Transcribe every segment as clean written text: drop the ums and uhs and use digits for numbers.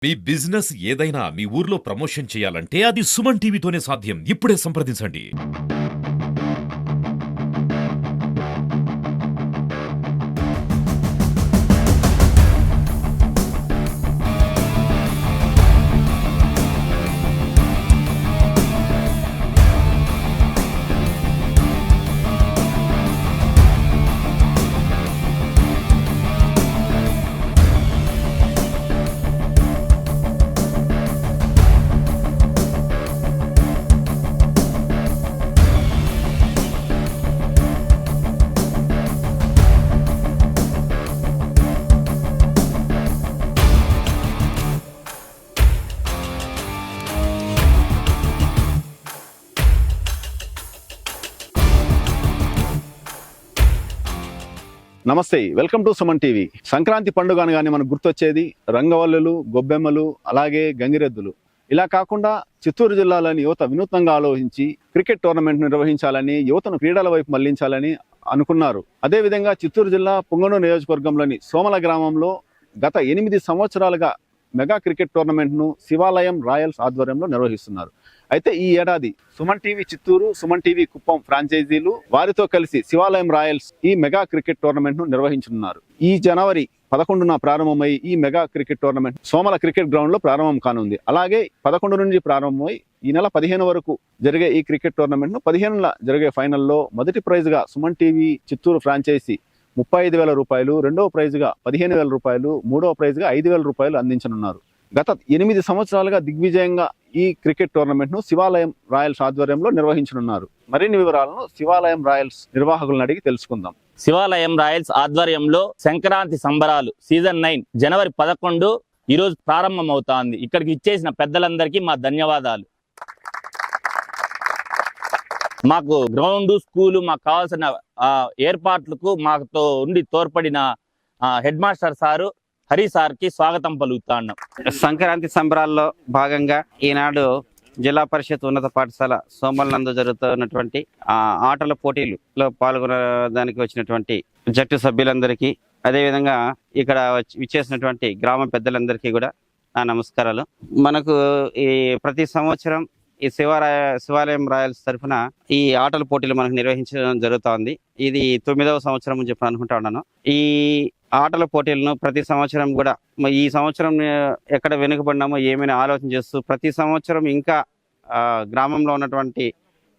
మీ business ఏదైనా మీ ఊర్లో promotion చేయాలంటే అది సుమన్ టీవీతోనే సాధ్యం. ఇప్పుడే సంప్రదించండి. నమస్తే, welcome to Suman TV. Sankranti పండుగ అనగానే మనకు గుర్తొచ్చేది రంగవల్లులు, గొబ్బెమ్మలు, అలాగే గంగిరెద్దులు. ఇలా కాకుండా చిత్తూరు జిల్లాలోని యువత వినూత్నంగా ఆలోచించి క్రికెట్ టోర్నమెంట్ నిర్వహించాలని, యువతను క్రీడల వైపు మళ్లించాలని అనుకున్నారు. అదేవిధంగా చిత్తూరు జిల్లా పుంగనూరు నియోజకవర్గంలోని సోమల గ్రామంలో గత 8 సంవత్సరాలుగా మెగా క్రికెట్ టోర్నమెంట్ను శివాలయం రాయల్స్ ఆధ్వర్యంలో నిర్వహిస్తున్నారు. అయితే ఈ ఏడాది సుమన్ టీవీ చిత్తూరు, సుమన్ టీవీ కుప్పం ఫ్రాంచైజీలు వారితో కలిసి శివాలయం రాయల్స్ ఈ మెగా క్రికెట్ టోర్నమెంట్ ను నిర్వహించనున్నారు. ఈ జనవరి 11న ప్రారంభమై ఈ mega cricket tournament Somala cricket ground లో ప్రారంభం కానుంది. అలాగే 11 నుంచి ప్రారంభమై ఈ నెల 15 వరకు జరిగే ఈ క్రికెట్ టోర్నమెంట్ ను 15న జరిగే ఫైనల్లో మొదటి ప్రైజ్ గా సుమన్ టీవీ చిత్తూరు ఫ్రాంచైజీ 35,000 రూపాయలు, రెండవ ప్రైజ్ గా 15,000 రూపాయలు, మూడవ ప్రైజ్ గా 5,000 రూపాయలు అందించనున్నారు. గత 8 సంవత్సరాలుగా దిగ్విజయంగా ఈ క్రికెట్ టోర్నమెంట్ ను శివాలయం రాయల్స్ ఆధ్వర్యంలో నిర్వహించనున్నారు. మరిన్ని వివరాలను శివాలయం రాయల్స్ నిర్వాహకులను అడిగి తెలుసుకుందాం. శివాలయం రాయల్స్ ఆధ్వర్యంలో సంక్రాంతి సంబరాలు సీజన్ 9 జనవరి 11 ఈరోజు ప్రారంభం అవుతోంది. ఇక్కడికి ఇచ్చేసిన పెద్దలందరికీ మా ధన్యవాదాలు. మాకు గ్రౌండ్, స్కూలు, మాకు కావాల్సిన ఏర్పాట్లకు మాతో ఉండి తోడ్పడిన హెడ్ మాస్టర్ సారు హరి సార్కి స్వాగతం పలుకుతాను. సంక్రాంతి సంబరాల్లో భాగంగా ఈనాడు జిల్లా పరిషత్ ఉన్నత పాఠశాల సోమల్ నందు జరుగుతున్నటువంటి ఆటల పోటీలలో పాల్గొనడానికి వచ్చినటువంటి జట్టు సభ్యులందరికీ, అదేవిధంగా ఇక్కడ విచ్చేసినటువంటి గ్రామ పెద్దలందరికీ కూడా నా నమస్కారాలు. మనకు ఈ ప్రతి సంవత్సరం ఈ శివాలయం రాయల్స్ తరఫున ఈ ఆటల పోటీలు మనకు నిర్వహించడం జరుగుతోంది. ఇది 9వ సంవత్సరం అని చెప్పి అనుకుంటా ఉన్నాను. ఈ ఆటల పోటీలను ప్రతి సంవత్సరం కూడా ఈ సంవత్సరం ఎక్కడ వెనుకబడినామో ఏమైనా ఆలోచన చేస్తూ ప్రతి సంవత్సరం ఇంకా గ్రామంలో ఉన్నటువంటి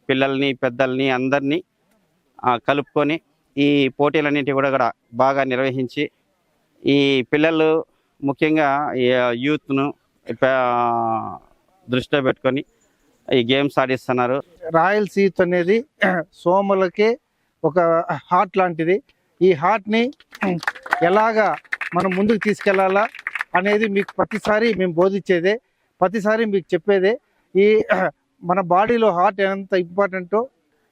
పిల్లల్ని, పెద్దల్ని అందరినీ కలుపుకొని ఈ పోటీలన్నింటి కూడా బాగా నిర్వహించి ఈ పిల్లలు ముఖ్యంగా యూత్ను దృష్టిలో పెట్టుకొని ఈ గేమ్స్ ఆడిస్తున్నారు. రాయల్స్ యూత్ అనేది సోమలకే ఒక హార్ట్ లాంటిది. ఈ హార్ట్ని ఎలాగా మనం ముందుకు తీసుకెళ్లాలా అనేది మీకు ప్రతిసారి మేము బోధించేదే, ప్రతిసారి మీకు చెప్పేదే. ఈ మన బాడీలో హార్ట్ ఎంత ఇంపార్టెంటో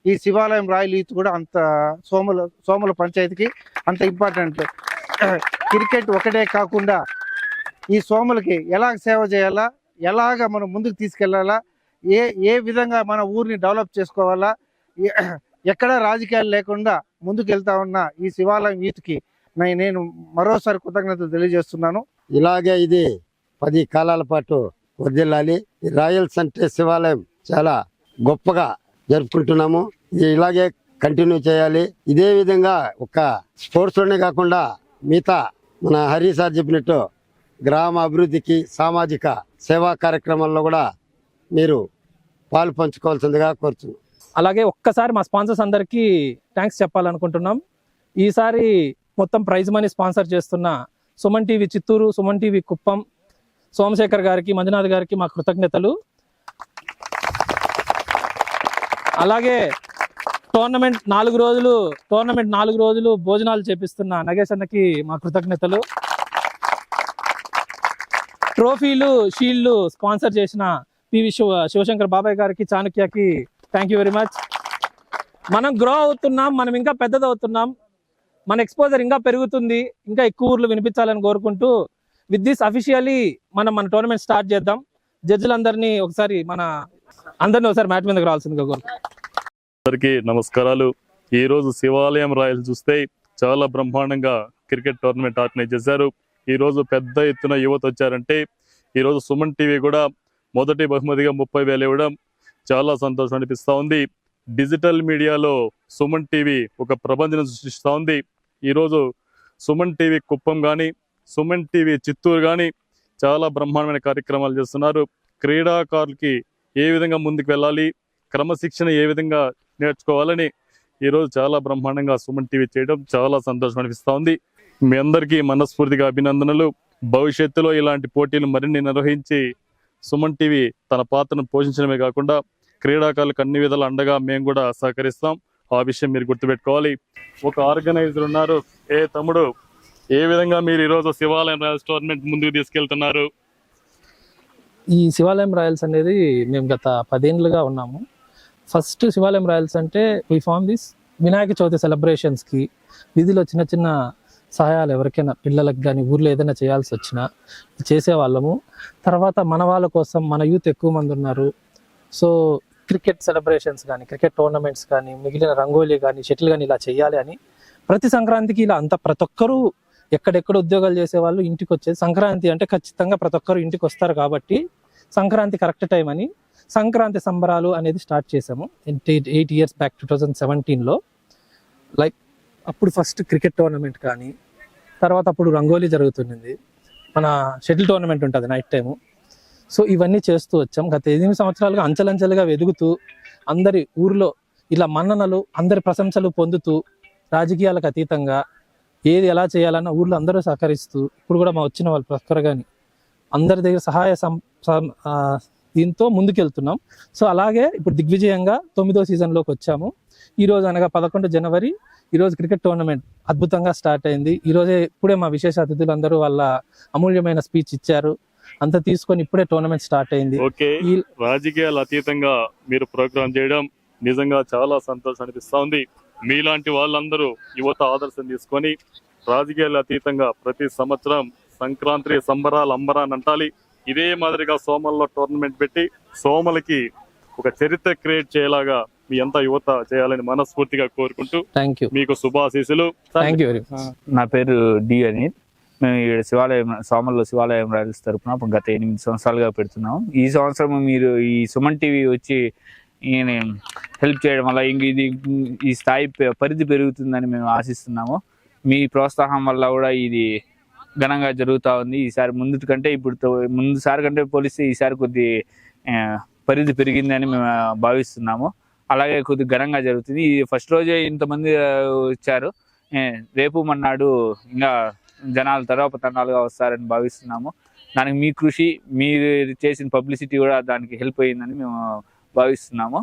ఈ శివాలయం రాయల్ యూత్ కూడా అంత సోమల పంచాయతీకి అంత ఇంపార్టెంట్. క్రికెట్ ఒకటే కాకుండా ఈ సోమలకి ఎలాగ సేవ చేయాలా, ఎలాగ మనం ముందుకు తీసుకెళ్లాలా, ఏ విధంగా మన ఊరిని డెవలప్ చేసుకోవాలా, ఎక్కడ రాజకీయాలు లేకుండా ముందుకు వెళ్తా ఉన్న ఈ శివాలయం యూత్కి నేను మరోసారి కృతజ్ఞతలు తెలియజేస్తున్నాను. ఇలాగే ఇది 10 కాలాల పాటు వర్ధిల్లాలి. ఈ రాయల్స్ అంటే శివాలయం చాలా గొప్పగా జరుపుకుంటున్నాము. ఇది ఇలాగే కంటిన్యూ చేయాలి. ఇదే విధంగా ఒక స్పోర్ట్స్లోనే కాకుండా మిగతా మన హరి సార్ చెప్పినట్టు గ్రామ అభివృద్ధికి, సామాజిక సేవా కార్యక్రమాల్లో కూడా మీరు పాలు పంచుకోవాల్సిందిగా కోరుతున్నాం. అలాగే ఒక్కసారి మా స్పాన్సర్స్ అందరికీ థ్యాంక్స్ చెప్పాలనుకుంటున్నాం. ఈసారి మొత్తం ప్రైజ్ మనీ స్పాన్సర్ చేస్తున్న సుమన్ టీవీ చిత్తూరు, సుమన్ టీవీ కుప్పం, సోమశేఖర్ గారికి, మంజునాథ్ గారికి మా కృతజ్ఞతలు. అలాగే టోర్నమెంట్ 4 రోజులు భోజనాలు చేపిస్తున్న నగేష్ అన్నకి మా కృతజ్ఞతలు. ట్రోఫీలు, షీల్డ్లు స్పాన్సర్ చేసిన పివి శివశంకర్ బాబాయ్ గారికి, చాణక్యకి థ్యాంక్ యూ వెరీ మచ్. మనం గ్రో అవుతున్నాం, మనం ఇంకా పెద్దదవుతున్నాం, మన ఎక్స్పోజర్ ఇంకా పెరుగుతుంది, ఇంకా ఎక్కువ ఊర్లు వినిపించాలని కోరుకుంటూ విత్ దిస్ అఫీషియల్లీ మన టోర్నమెంట్ స్టార్ట్ చేద్దాం. జడ్జిలందరినీ ఒకసారి ఒకసారి మ్యాట్ మీదకి రావాల్సిందిగా కోరుకుంటున్నాం. అందరికీ నమస్కారాలు. ఈ రోజు శివాలయం రాయల్స్ చూస్తే చాలా బ్రహ్మాండంగా క్రికెట్ టోర్నమెంట్ ఆర్గనైజ్ చేశారు. ఈ రోజు పెద్ద ఎత్తున యువత వచ్చారంటే ఈరోజు సుమన్ టీవీ కూడా మొదటి బహుమతిగా 30,000 ఇవ్వడం చాలా సంతోషం అనిపిస్తూ ఉంది. డిజిటల్ మీడియాలో సుమన్ టీవీ ఒక ప్రపంచం సృష్టిస్తూ ఉంది. ఈరోజు సుమన్ టీవీ కుప్పం కానీ, సుమన్ టీవీ చిత్తూరు కానీ చాలా బ్రహ్మాండమైన కార్యక్రమాలు చేస్తున్నారు. క్రీడాకారులకి ఏ విధంగా ముందుకు వెళ్ళాలి, క్రమశిక్షణ ఏ విధంగా నేర్చుకోవాలని ఈరోజు చాలా బ్రహ్మాండంగా సుమన్ టీవీ చేయడం చాలా సంతోషం అనిపిస్తూ ఉంది. మీ అందరికీ మనస్ఫూర్తిగా అభినందనలు. భవిష్యత్తులో ఇలాంటి పోటీలు మరిన్ని నిర్వహించి సుమన్ టీవీ తన పాత్రను పోషించడమే కాకుండా క్రీడాకారులకు అన్ని విధాల అండగా మేము కూడా సహకరిస్తాం. ఆ విషయం మీరు గుర్తుపెట్టుకోవాలి. ఒక ఆర్గనైజర్ ఉన్నారు. తమ్ముడు, ఏ విధంగా మీరు ఈరోజు శివాలయం రాయల్స్ టోర్నమెంట్ ముందుకు తీసుకెళ్తున్నారు? ఈ శివాలయం రాయల్స్ అనేది మేము గత 10 ఏళ్ళుగా ఉన్నాము. ఫస్ట్ శివాలయం రాయల్స్ అంటే we form this Vinayaka Chavithi సెలబ్రేషన్స్కి వీధిలో చిన్న చిన్న సహాయాలు ఎవరికైనా పిల్లలకు కానీ ఊర్లో ఏదైనా చేయాల్సి వచ్చినా చేసేవాళ్ళము. తర్వాత మన వాళ్ళ కోసం, మన యూత్ ఎక్కువ మంది ఉన్నారు, సో క్రికెట్ సెలబ్రేషన్స్ కానీ, క్రికెట్ టోర్నమెంట్స్ కానీ, మిగిలిన రంగోలీ కానీ, షటిల్ కానీ ఇలా చేయాలి అని ప్రతి సంక్రాంతికి ఇలా ప్రతి ఒక్కరూ ఎక్కడెక్కడ ఉద్యోగాలు చేసేవాళ్ళు ఇంటికి వచ్చేది. సంక్రాంతి అంటే ఖచ్చితంగా ప్రతి ఒక్కరు ఇంటికి వస్తారు కాబట్టి సంక్రాంతి కరెక్ట్ టైం అని సంక్రాంతి సంబరాలు అనేది స్టార్ట్ చేసాము 8 years బ్యాక్ 2017లో. లైక్ అప్పుడు ఫస్ట్ క్రికెట్ టోర్నమెంట్ కానీ, తర్వాత అప్పుడు రంగోలీ జరుగుతుంది, మన షటిల్ టోర్నమెంట్ ఉంటుంది నైట్ టైము. సో ఇవన్నీ చేస్తూ వచ్చాం. గత 8 సంవత్సరాలుగా అంచెలంచెలుగా ఎదుగుతూ అందరి ఊరిలో ఇలా మన్ననలు, అందరి ప్రశంసలు పొందుతూ రాజకీయాలకు అతీతంగా ఏది ఎలా చేయాలన్న ఊర్లో అందరూ సహకరిస్తూ, ఇప్పుడు కూడా మా వచ్చిన వాళ్ళు ప్రక్కర కానీ అందరి దగ్గర సహాయ దీంతో ముందుకెళ్తున్నాం. సో అలాగే ఇప్పుడు దిగ్విజయంగా 9వ సీజన్లోకి వచ్చాము. ఈరోజు అనగా 11 జనవరి ఈరోజు క్రికెట్ టోర్నమెంట్ అద్భుతంగా స్టార్ట్ అయింది. ఈరోజే ఇప్పుడే మా విశేష అతిథులు అందరూ వాళ్ళ అమూల్యమైన స్పీచ్ ఇచ్చారు. అంతా తీసుకొని ఇప్పుడే టోర్నమెంట్ స్టార్ట్ అయింది. ఓకే, రాజకీయాలు అతీతంగా మీరు ప్రోగ్రామ్ చేయడం నిజంగా చాలా సంతోషం అనిపిస్తా ఉంది. మీలాంటి వాళ్ళందరూ యువత ఆదర్శం తీసుకొని రాజకీయాలు అతీతంగా ప్రతి సంవత్సరం సంక్రాంతి సంబరాలు అంబరాన్ని అంటాలి. ఇదే మాదిరిగా సోమల్లో టోర్నమెంట్ పెట్టి సోమలకి ఒక చరిత్ర క్రియేట్ చేయేలాగా మీ అంతా యువత చేయాలని మనస్ఫూర్తిగా కోరుకుంటూ మీకు శుభాశీస్సులు. నా పేరు డి అనిల్. మేము ఇక్కడ సోమల్లో శివాలయం రాయల్స్ తరపున గత 8 సంవత్సరాలుగా పెడుతున్నాం. ఈ సంవత్సరం మీరు ఈ సుమన్ టీవీ వచ్చి హెల్ప్ చేయడం వల్ల ఇది ఈ స్థాయి పరిధి పెరుగుతుందని మేము ఆశిస్తున్నాము. మీ ప్రోత్సాహం వల్ల కూడా ఇది ఘనంగా జరుగుతూ ఉంది. ఈసారి ముందుసారి కంటే పోలిస్తే ఈసారి కొద్ది పరిధి పెరిగిందని మేము భావిస్తున్నాము. అలాగే కొద్ది ఘనంగా జరుగుతుంది. ఈ ఫస్ట్ రోజే ఇంతమంది వచ్చారు. రేపు మన్నాడు ఇంకా జనాలు తరోపతనాలుగా వస్తారని భావిస్తున్నాము. దానికి మీ కృషి, మీరు చేసిన పబ్లిసిటీ కూడా దానికి హెల్ప్ అయ్యిందని మేము భావిస్తున్నాము.